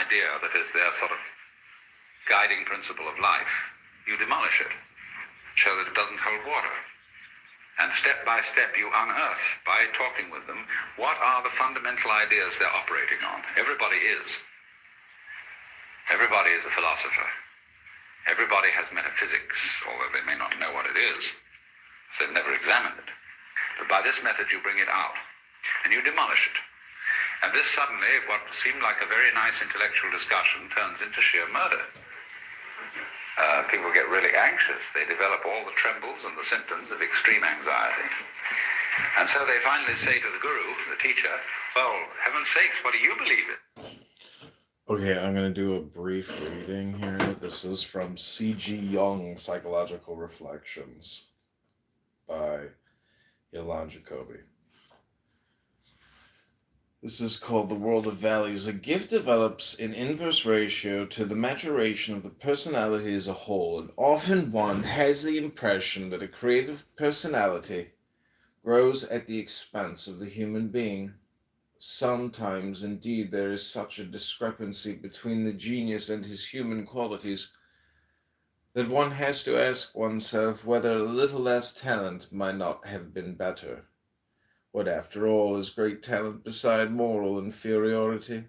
idea that is their sort of guiding principle of life, you demolish it, show that it doesn't hold water. And step by step you unearth, by talking with them, what are the fundamental ideas they're operating on. Everybody is. Everybody is a philosopher. Everybody has metaphysics, although they may not know what it is, so they've never examined it. But by this method you bring it out, and you demolish it. And this suddenly, what seemed like a very nice intellectual discussion, turns into sheer murder. People get really anxious. They develop all the trembles and the symptoms of extreme anxiety. And so they finally say to the guru, the teacher, well, heaven's sakes, what do you believe in? Okay, I'm going to do a brief reading here. This is from C.G. Jung, Psychological Reflections by Ilan Jacoby. This is called The World of Values. A gift develops in inverse ratio to the maturation of the personality as a whole, and often one has the impression that a creative personality grows at the expense of the human being. Sometimes, indeed, there is such a discrepancy between the genius and his human qualities that one has to ask oneself whether a little less talent might not have been better. What, after all, is great talent beside moral inferiority?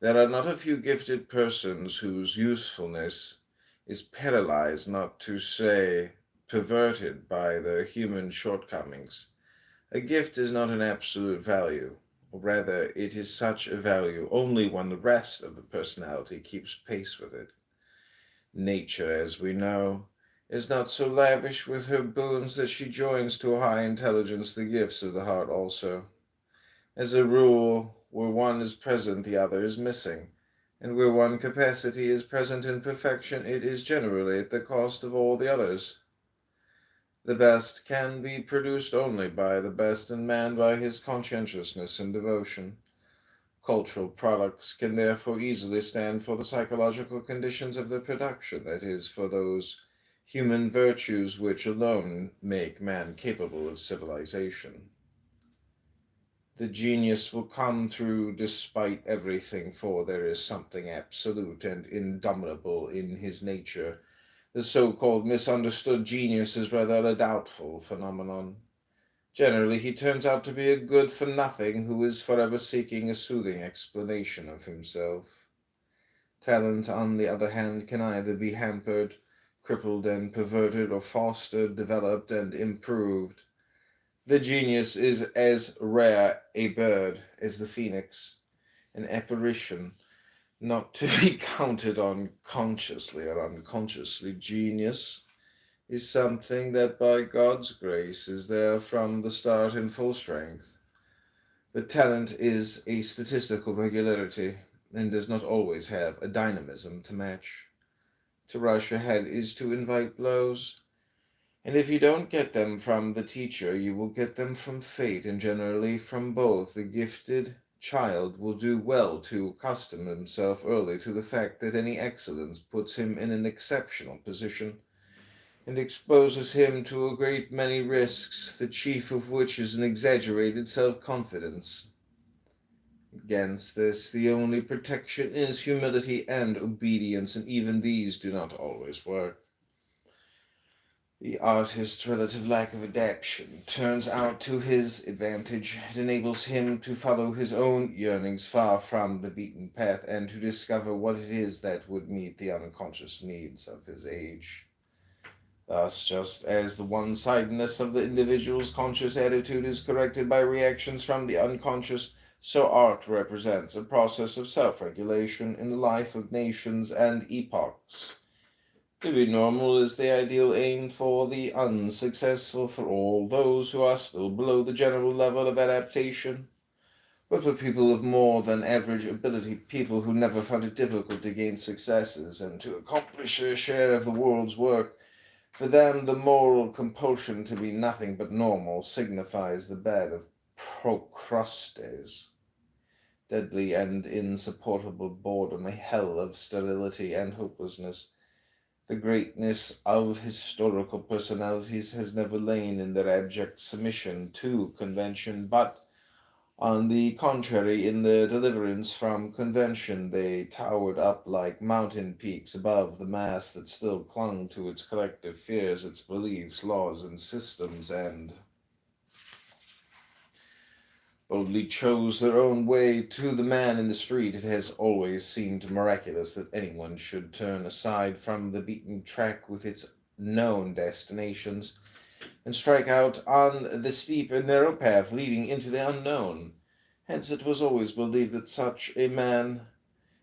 There are not a few gifted persons whose usefulness is paralyzed, not to say perverted, by their human shortcomings. A gift is not an absolute value. Rather, it is such a value only when the rest of the personality keeps pace with it. Nature, as we know, is not so lavish with her boons that she joins to a high intelligence the gifts of the heart also. As a rule, where one is present, the other is missing, and where one capacity is present in perfection, it is generally at the cost of all the others. The best can be produced only by the best, and man by his conscientiousness and devotion. Cultural products can therefore easily stand for the psychological conditions of their production, that is, for those human virtues which alone make man capable of civilization. The genius will come through despite everything, for there is something absolute and indomitable in his nature. The so-called misunderstood genius is rather a doubtful phenomenon. Generally, he turns out to be a good-for-nothing who is forever seeking a soothing explanation of himself. Talent, on the other hand, can either be hampered, crippled and perverted, or fostered, developed, and improved. The genius is as rare a bird as the phoenix, an apparition, not to be counted on consciously or unconsciously. Genius is something that by God's grace is there from the start in full strength. But talent is a statistical regularity, and does not always have a dynamism to match. To rush ahead is to invite blows, and if you don't get them from the teacher, you will get them from fate, and generally from both. The gifted child will do well to accustom himself early to the fact that any excellence puts him in an exceptional position, and exposes him to a great many risks, the chief of which is an exaggerated self-confidence. Against this, the only protection is humility and obedience, and even these do not always work. The artist's relative lack of adaptation turns out to his advantage. It enables him to follow his own yearnings far from the beaten path, and to discover what it is that would meet the unconscious needs of his age. Thus, just as the one-sidedness of the individual's conscious attitude is corrected by reactions from the unconscious, so art represents a process of self-regulation in the life of nations and epochs. To be normal is the ideal aimed for the unsuccessful, for all those who are still below the general level of adaptation. But for people of more than average ability, people who never found it difficult to gain successes and to accomplish their share of the world's work, for them the moral compulsion to be nothing but normal signifies the bed of Procrustes, deadly and insupportable boredom, a hell of sterility and hopelessness. The greatness of historical personalities has never lain in their abject submission to convention, but On the contrary, in their deliverance from convention, they towered up like mountain peaks above the mass that still clung to its collective fears, its beliefs, laws, and systems, and boldly chose their own way. To the man in the street, it has always seemed miraculous that anyone should turn aside from the beaten track with its known destinations and strike out on the steep and narrow path leading into the unknown. Hence, it was always believed that such a man,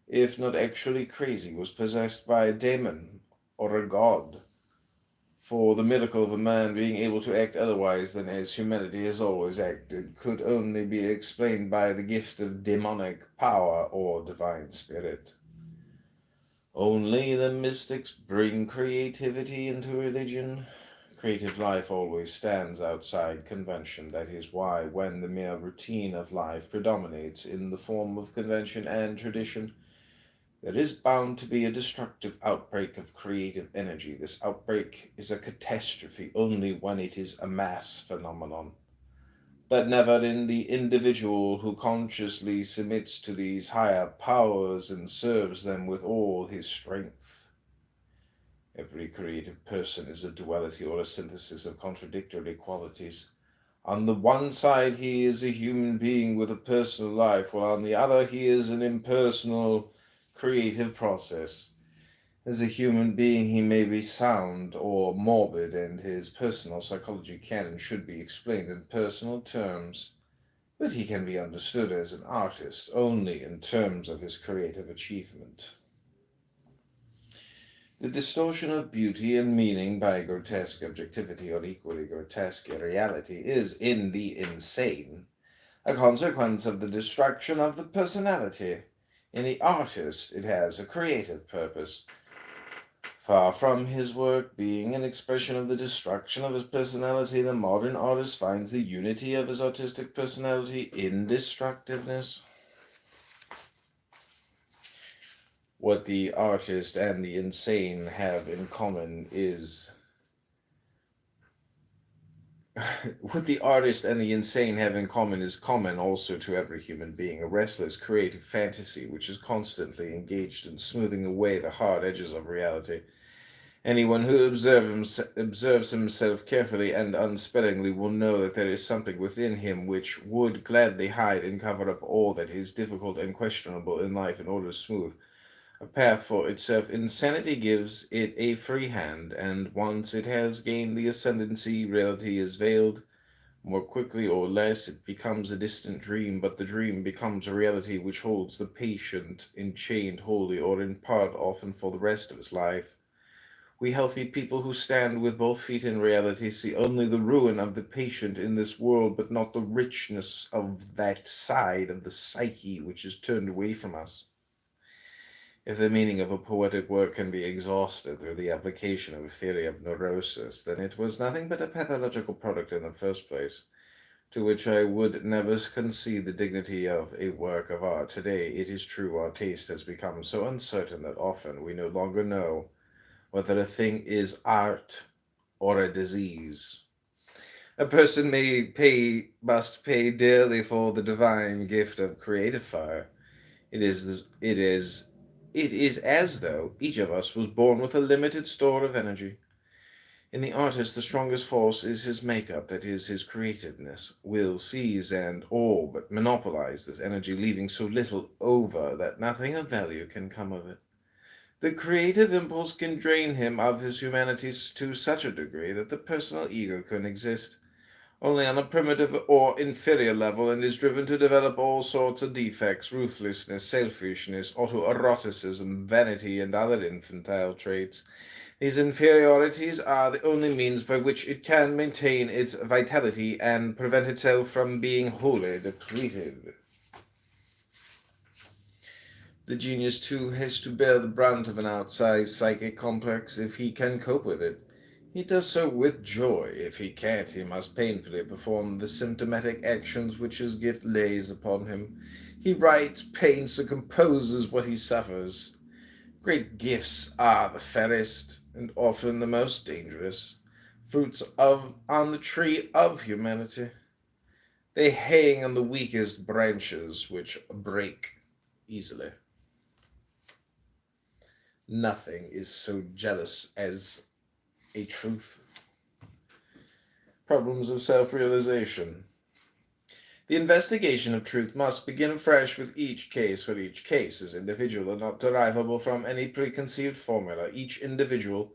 if not actually crazy, was possessed by a demon or a god. For the miracle of a man being able to act otherwise than as humanity has always acted could only be explained by the gift of demonic power or divine spirit. Only the mystics bring creativity into religion. Creative life always stands outside convention. That is why, when the mere routine of life predominates in the form of convention and tradition, there is bound to be a destructive outbreak of creative energy. This outbreak is a catastrophe only when it is a mass phenomenon, but never in the individual who consciously submits to these higher powers and serves them with all his strength. Every creative person is a duality or a synthesis of contradictory qualities. On the one side, he is a human being with a personal life, while on the other, he is an impersonal, creative process. As a human being, he may be sound or morbid, and his personal psychology can and should be explained in personal terms, but he can be understood as an artist only in terms of his creative achievement. The distortion of beauty and meaning by grotesque objectivity or equally grotesque reality is, in the insane, a consequence of the destruction of the personality. In the artist, it has a creative purpose. Far from his work being an expression of the destruction of his personality, the modern artist finds the unity of his artistic personality in destructiveness. What the artist and the insane have in common is what the artist and the insane have in common is common also to every human being, a restless creative fantasy which is constantly engaged in smoothing away the hard edges of reality. Anyone who observes himself carefully and unsparingly will know that there is something within him which would gladly hide and cover up all that is difficult and questionable in life in order to smooth a path for itself. Insanity gives it a free hand, and once it has gained the ascendancy, reality is veiled. More quickly or less, it becomes a distant dream, but the dream becomes a reality which holds the patient enchained wholly or in part, often for the rest of his life. We healthy people who stand with both feet in reality see only the ruin of the patient in this world, but not the richness of that side of the psyche which is turned away from us. If the meaning of a poetic work can be exhausted through the application of a theory of neurosis, then it was nothing but a pathological product in the first place, to which I would never concede the dignity of a work of art. Today, it is true, our taste has become so uncertain that often we no longer know whether a thing is art or a disease. A person must pay dearly for the divine gift of creative fire. It is as though each of us was born with a limited store of energy. In the artist, the strongest force is his makeup, that is, his creativeness. Will seize and all but monopolize this energy, leaving so little over that nothing of value can come of it. The creative impulse can drain him of his humanity to such a degree that the personal ego can exist only on a primitive or inferior level, and is driven to develop all sorts of defects, ruthlessness, selfishness, autoeroticism, vanity, and other infantile traits. These inferiorities are the only means by which it can maintain its vitality and prevent itself from being wholly depleted. The genius, too, has to bear the brunt of an outsized psychic complex if he can cope with it. He does so with joy. If he can't, he must painfully perform the symptomatic actions which his gift lays upon him. He writes, paints, and composes what he suffers. Great gifts are the fairest, and often the most dangerous, fruits on the tree of humanity. They hang on the weakest branches, which break easily. Nothing is so jealous as a truth. Problems of self realization. The investigation of truth must begin afresh with each case, for each case is individual and not derivable from any preconceived formula. Each individual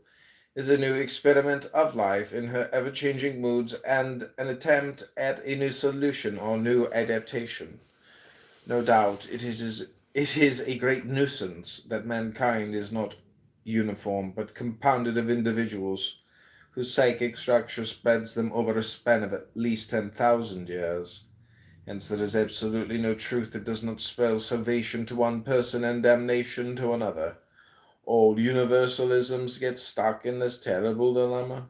is a new experiment of life in her ever changing moods and an attempt at a new solution or new adaptation. No doubt it is a great nuisance that mankind is not uniform but compounded of individuals whose psychic structure spreads them over a span of at least 10,000 years. Hence, there is absolutely no truth that does not spell salvation to one person and damnation to another. All universalisms get stuck in this terrible dilemma.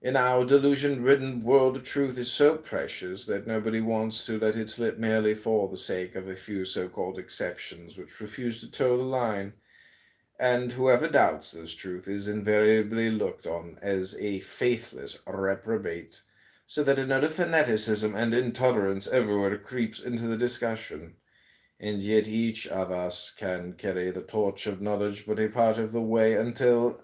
In our delusion-ridden world, truth is so precious that nobody wants to let it slip merely for the sake of a few so-called exceptions which refuse to toe the line. And whoever doubts this truth is invariably looked on as a faithless reprobate, so that a note of fanaticism and intolerance everywhere creeps into the discussion. And yet each of us can carry the torch of knowledge but a part of the way until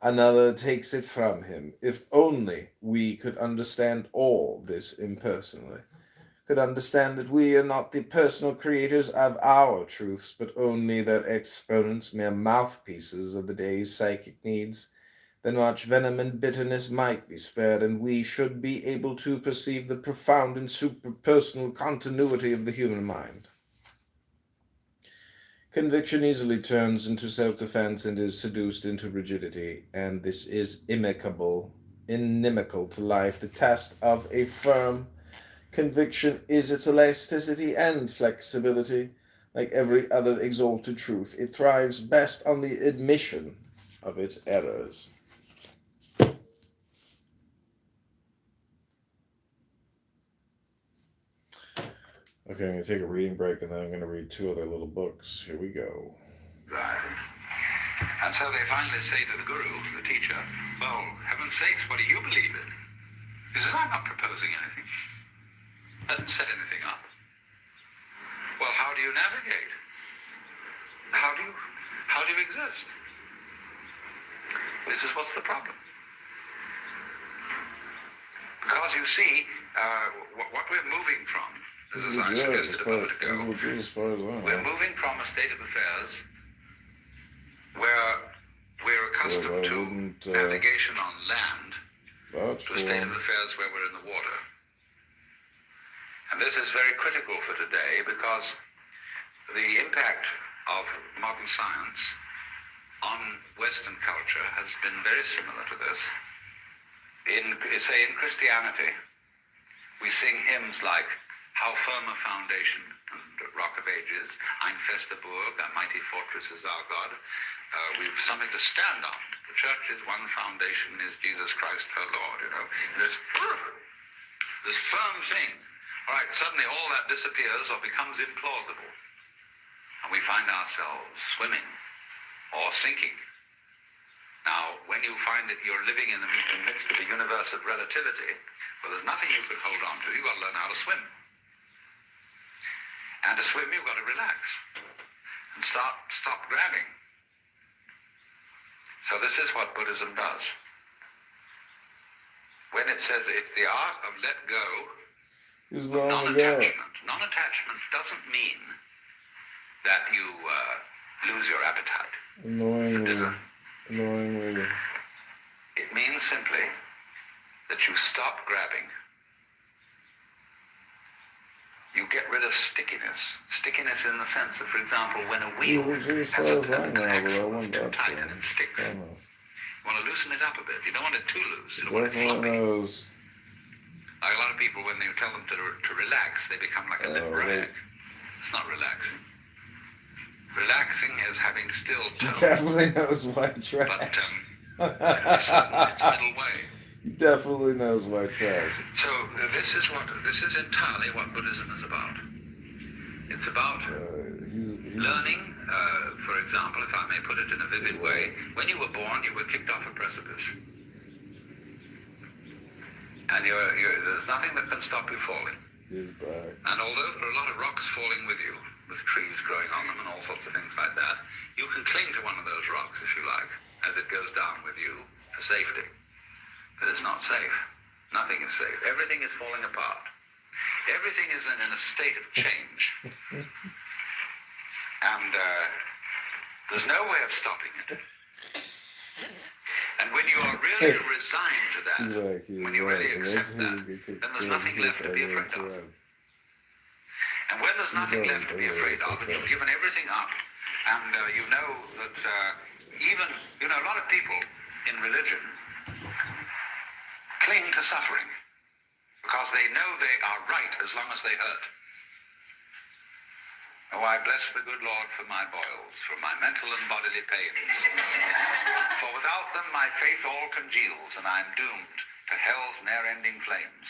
another takes it from him. If only we could understand all this impersonally, could understand that we are not the personal creators of our truths, but only their exponents, mere mouthpieces of the day's psychic needs, then much venom and bitterness might be spared, and we should be able to perceive the profound and superpersonal continuity of the human mind. Conviction easily turns into self-defense and is seduced into rigidity, and this is inimical to life. The test of a firm conviction is its elasticity and flexibility. Like every other exalted truth, it thrives best on the admission of its errors. Okay, I'm going to take a reading break and then I'm going to read two other little books. Here we go. And so they finally say to the guru, the teacher, well, heaven's sakes, what do you believe in? He says, I'm not proposing anything. Hasn't set anything up. Well, how do you navigate? How do you exist? This is what's the problem. Because you see, what we're moving from, as I suggested a moment ago, we're moving from a state of affairs where we're accustomed to navigation on land to a state of affairs where we're in the water. And this is very critical for today because the impact of modern science on Western culture has been very similar to this. In Christianity, we sing hymns like How Firm a Foundation and Rock of Ages, Ein fester Burg, a mighty fortress is our God. We've something to stand on. The church's one foundation is Jesus Christ her Lord, you know. This firm thing. All right, suddenly all that disappears or becomes implausible. And we find ourselves swimming or sinking. Now, when you find that you're living in the midst of the universe of relativity, well, there's nothing you could hold on to. You've got to learn how to swim. And to swim, you've got to relax and stop grabbing. So this is what Buddhism does. When it says it's the art of let go, non-attachment. Non-attachment doesn't mean that you lose your appetite for dinner. Annoyingly. It means simply that you stop grabbing. You get rid of stickiness. Stickiness in the sense that, for example, when a wheel has an axle that's too tight and it sticks, you want to loosen it up a bit. You don't want it too loose. You don't want it floppy. Like a lot of people, when you tell them to relax, they become like a limp rag. It's not relaxing. Relaxing is having still tone. He definitely knows white trash. But it's a middle way. He definitely knows white trash. So this is entirely what Buddhism is about. It's about learning. For example, if I may put it in a vivid way, when you were born, you were kicked off a precipice, and there's nothing that can stop you falling. He's back. And although there are a lot of rocks falling with you, with trees growing on them and all sorts of things like that, you can cling to one of those rocks, if you like, as it goes down with you for safety. But it's not safe. Nothing is safe. Everything is falling apart. Everything is in a state of change. And there's no way of stopping it. And when you are really resigned to that, when you really accept that, then there's nothing left to be afraid of. And when there's nothing left to be afraid of, and you've given everything up, and you know that even, a lot of people in religion cling to suffering because they know they are right as long as they hurt. Oh, I bless the good Lord for my boils, for my mental and bodily pains. For without them my faith all congeals, and I'm doomed to hell's ne'er-ending flames.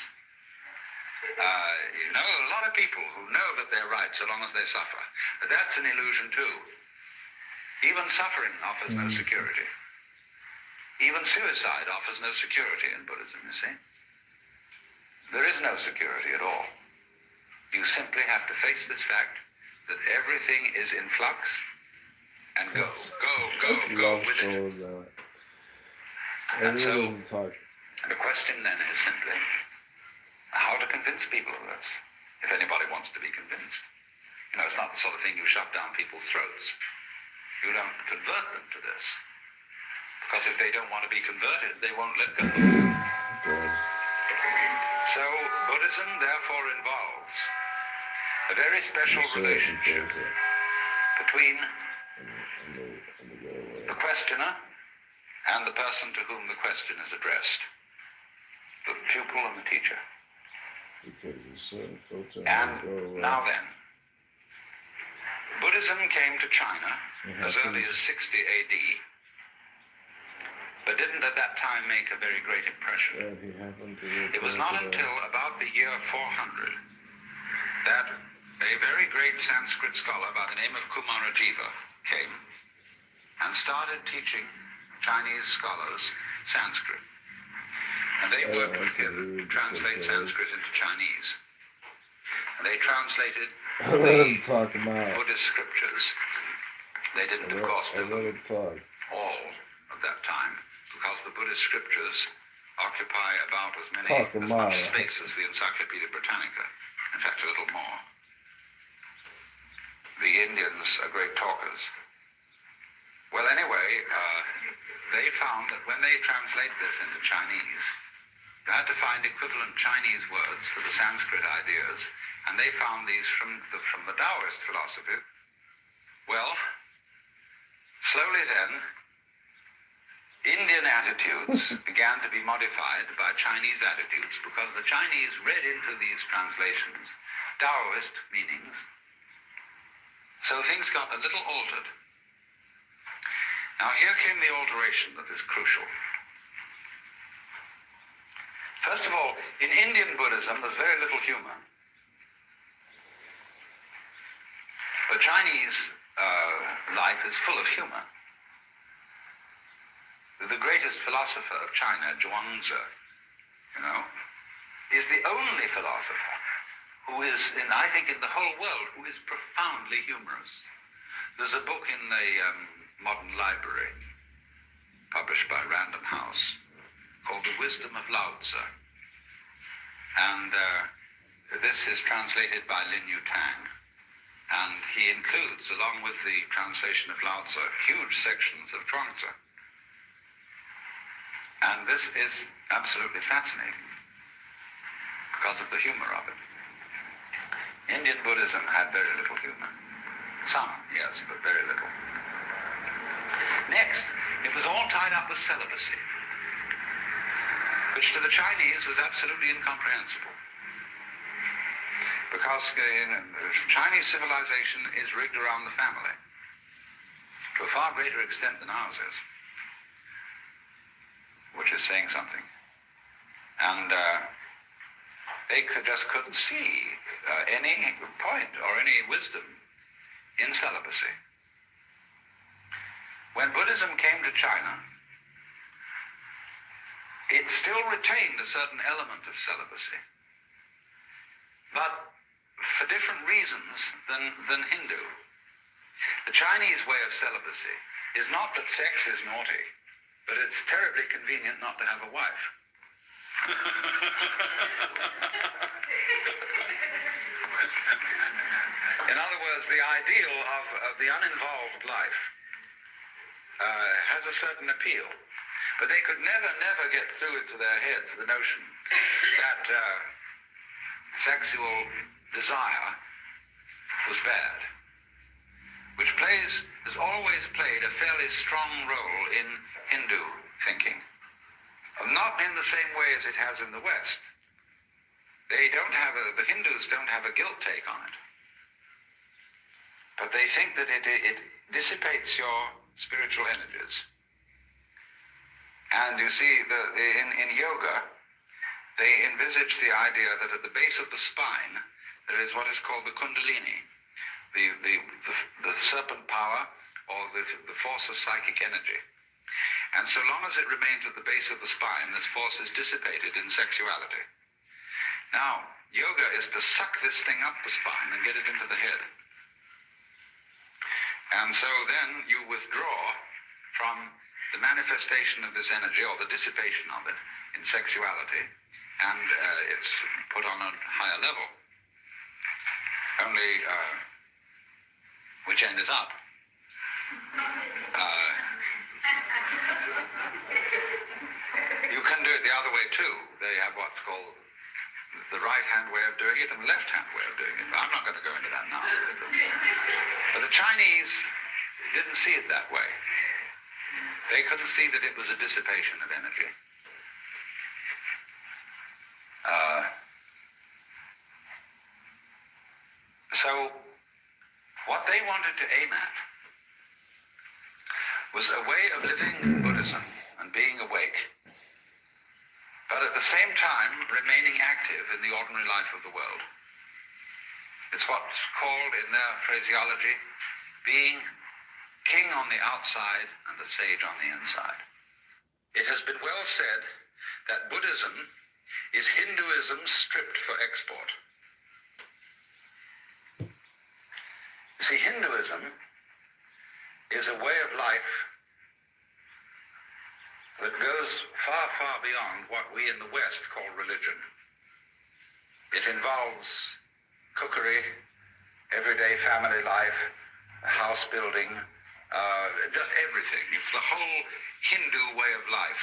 A lot of people who know that they're right so long as they suffer. But that's an illusion too. Even suffering offers no security. Even suicide offers no security in Buddhism, you see. There is no security at all. You simply have to face this fact that everything is in flux and go with it. And so the question then is simply how to convince people of this, if anybody wants to be convinced. It's not the sort of thing you shove down people's throats. You don't convert them to this. Because if they don't want to be converted, they won't let go. So Buddhism therefore involves a very special relationship between the questioner and the person to whom the question is addressed, the pupil and the teacher. And now then, Buddhism came to China as early as 60 AD, but didn't at that time make a very great impression. It was not until about the year 400 that a very great Sanskrit scholar by the name of Kumarajiva came and started teaching Chinese scholars Sanskrit. And they worked with him to translate Sanskrit into Chinese. And they translated the Buddhist scriptures. They didn't, of course, do all of that time, because the Buddhist scriptures occupy about as much space as the Encyclopedia Britannica. In fact, a little more. The Indians are great talkers. Well, anyway, they found that when they translate this into Chinese, you had to find equivalent Chinese words for the Sanskrit ideas, and they found these from the Taoist philosophy. Well, slowly then, Indian attitudes began to be modified by Chinese attitudes, because the Chinese read into these translations Taoist meanings. So things got a little altered. Now here came the alteration that is crucial. First of all, in Indian Buddhism, there's very little humor. But Chinese life is full of humor. The greatest philosopher of China, Zhuangzi, is the only philosopher who is, I think, in the whole world, who is profoundly humorous. There's a book in the Modern Library, published by Random House, called The Wisdom of Lao Tzu. And this is translated by Lin Yu Tang. And he includes, along with the translation of Lao Tzu, huge sections of Zhuangzi. And this is absolutely fascinating because of the humor of it. Indian Buddhism had very little humor. Some, yes, but very little. Next, it was all tied up with celibacy, which to the Chinese was absolutely incomprehensible. Because Chinese civilization is rigged around the family to a far greater extent than ours is, which is saying something. And they just couldn't see any point or any wisdom in celibacy. When Buddhism came to China, it still retained a certain element of celibacy. but for different reasons than Hindu. The Chinese way of celibacy is not that sex is naughty, but it's terribly convenient not to have a wife. In other words, the ideal of the uninvolved life has a certain appeal, but they could never get through into their heads the notion that sexual desire was bad, which has always played a fairly strong role in Hindu thinking. Not in the same way as it has in the West. The Hindus don't have a guilt take on it. But they think that it dissipates your spiritual energies. And you see, in yoga, they envisage the idea that at the base of the spine, there is what is called the kundalini, the serpent power, or the force of psychic energy. And so long as it remains at the base of the spine, this force is dissipated in sexuality. Now, yoga is to suck this thing up the spine and get it into the head. And so then you withdraw from the manifestation of this energy, or the dissipation of it, in sexuality, and it's put on a higher level. Only, which end is up. You can do it the other way too. They have what's called the right-hand way of doing it and the left-hand way of doing it. But I'm not going to go into that now. But the Chinese didn't see it that way. They couldn't see that it was a dissipation of energy. So what they wanted to aim at was a way of living Buddhism and being awake, but at the same time remaining active in the ordinary life of the world. It's what's called, in their phraseology, being king on the outside and a sage on the inside. It has been well said that Buddhism is Hinduism stripped for export. You see, Hinduism is a way of life that goes far, far beyond what we in the West call religion. It involves cookery, everyday family life, house building, just everything. It's the whole Hindu way of life.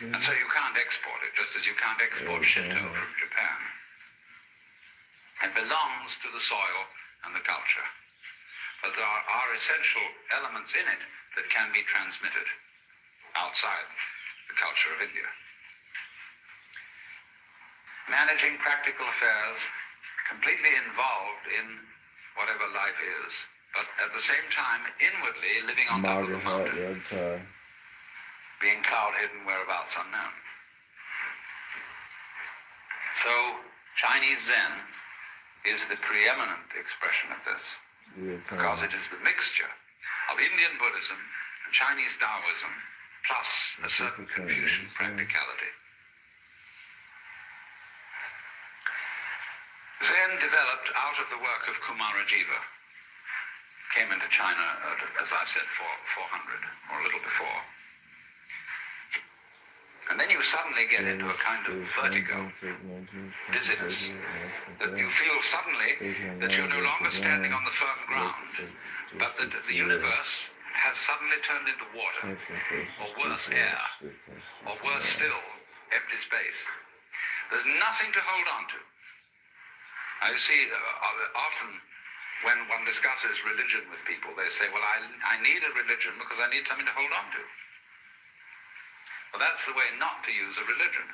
And so you can't export it, just as you can't export Shinto from Japan. It belongs to the soil and the culture. But there are essential elements in it that can be transmitted outside the culture of India. Managing practical affairs, completely involved in whatever life is, but at the same time, inwardly living on top of the mountain, being cloud-hidden, whereabouts unknown. So, Chinese Zen is the preeminent expression of this, because it is the mixture of Indian Buddhism and Chinese Taoism, plus a certain Confucian practicality. Zen developed out of the work of Kumarajiva. Came into China, as I said, 400, or a little before. And then you suddenly get into a kind of vertigo, dizziness, that you feel suddenly that you're no longer standing on the firm ground, but that the universe has suddenly turned into water, or worse, air, or worse still, empty space. There's nothing to hold on to. Now you see, often when one discusses religion with people, they say, well, I need a religion because I need something to hold on to. Well, that's the way not to use a religion.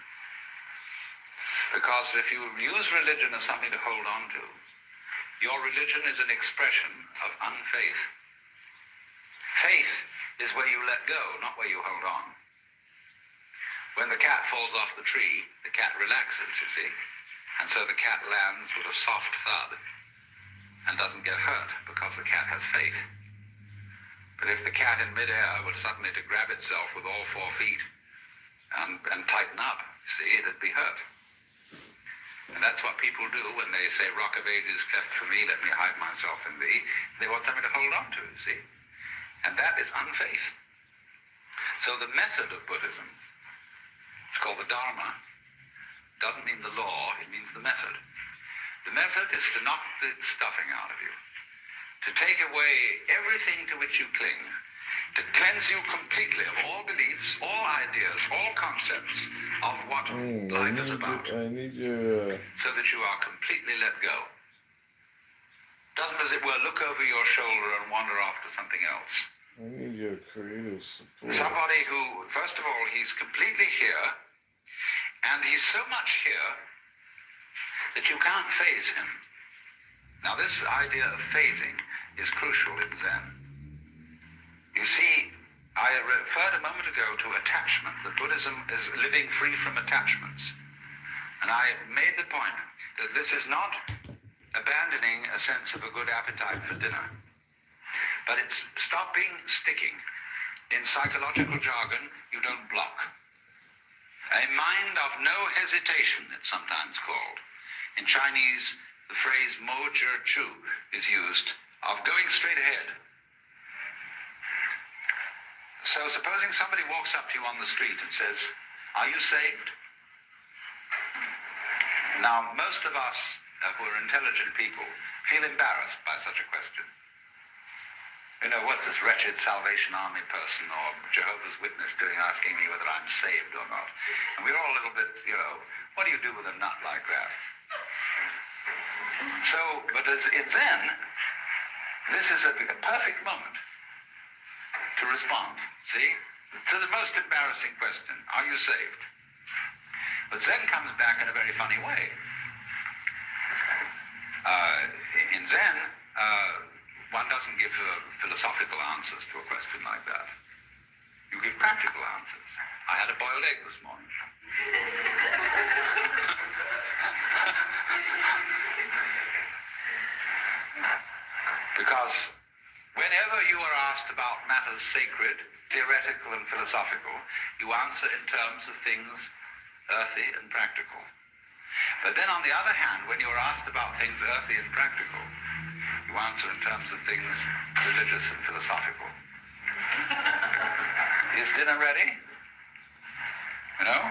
Because if you use religion as something to hold on to, your religion is an expression of unfaith. Faith is where you let go, not where you hold on. When the cat falls off the tree, the cat relaxes, you see. And so the cat lands with a soft thud and doesn't get hurt because the cat has faith. But if the cat in midair were suddenly to grab itself with all 4 feet and tighten up, see, it'd be hurt. And that's what people do when they say, rock of ages cleft for me, let me hide myself in thee. They want something to hold on to, see? And that is unfaith. So the method of Buddhism, it's called the Dharma, doesn't mean the law, it means the method. The method is to knock the stuffing out of you, to take away everything to which you cling, to cleanse you completely of all beliefs, all ideas, all concepts of what life is about. So that you are completely let go. Doesn't, as it were, look over your shoulder and wander off to something else. I need your creative support. Somebody who, first of all, he's completely here, and he's so much here that you can't phase him. Now, this idea of phasing is crucial in Zen. You see, I referred a moment ago to attachment, that Buddhism is living free from attachments. And I made the point that this is not abandoning a sense of a good appetite for dinner, but it's stopping sticking. In psychological jargon, you don't block. A mind of no hesitation, it's sometimes called. In Chinese, the phrase mo zhi chu is used, of going straight ahead. So supposing somebody walks up to you on the street and says, are you saved? Now, most of us who are intelligent people feel embarrassed by such a question. You know, what's this wretched Salvation Army person or Jehovah's Witness doing asking me whether I'm saved or not? And we're all a little bit, you know, what do you do with a nut like that? So, but as in Zen, this is a perfect moment to respond, see? To the most embarrassing question, are you saved? But Zen comes back in a very funny way. In Zen, one doesn't give philosophical answers to a question like that. You give practical answers. I had a boiled egg this morning. Because whenever you are asked about matters sacred, theoretical and philosophical, you answer in terms of things earthy and practical. But then on the other hand, when you are asked about things earthy and practical, you answer in terms of things religious and philosophical. Is dinner ready? You know?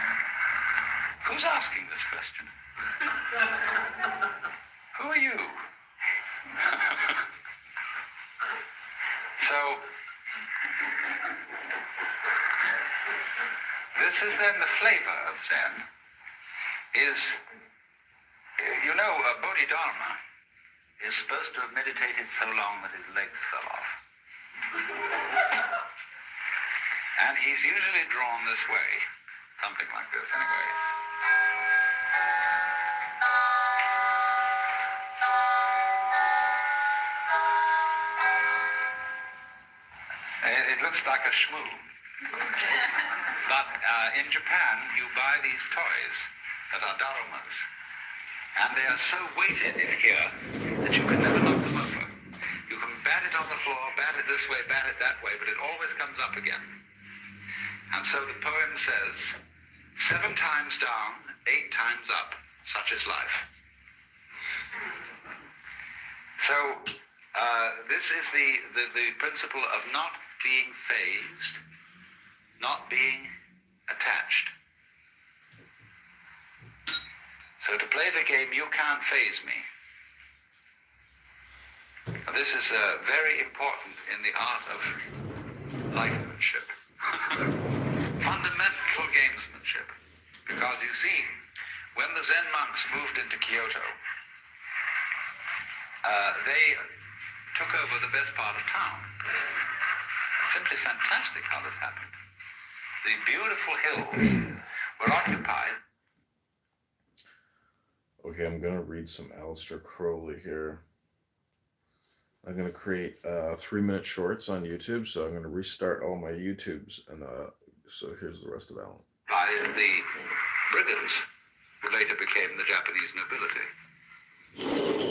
Who's asking this question? Who are you? So, this is then the flavor of Zen, is, you know, Bodhidharma is supposed to have meditated so long that his legs fell off. And he's usually drawn this way, something like this anyway. It looks like a shmoo. But in Japan, you buy these toys that are darumas. And they are so weighted in here that you can never knock them over. You can bat it on the floor, bat it this way, bat it that way, but it always comes up again. And so the poem says, 7 times down, 8 times up, such is life. So this is the principle of not being phased, not being attached. So to play the game, you can't phase me. Now, this is very important in the art of lifemanship. Fundamental gamesmanship. Because you see, when the Zen monks moved into Kyoto, they took over the best part of town. It's simply fantastic how this happened. The beautiful hills were occupied. Okay, I'm going to read some Aleister Crowley here. I'm going to create 3-minute shorts on YouTube, so I'm going to restart all my YouTubes. And so here's the rest of Alan. By the brigands, who later became the Japanese nobility.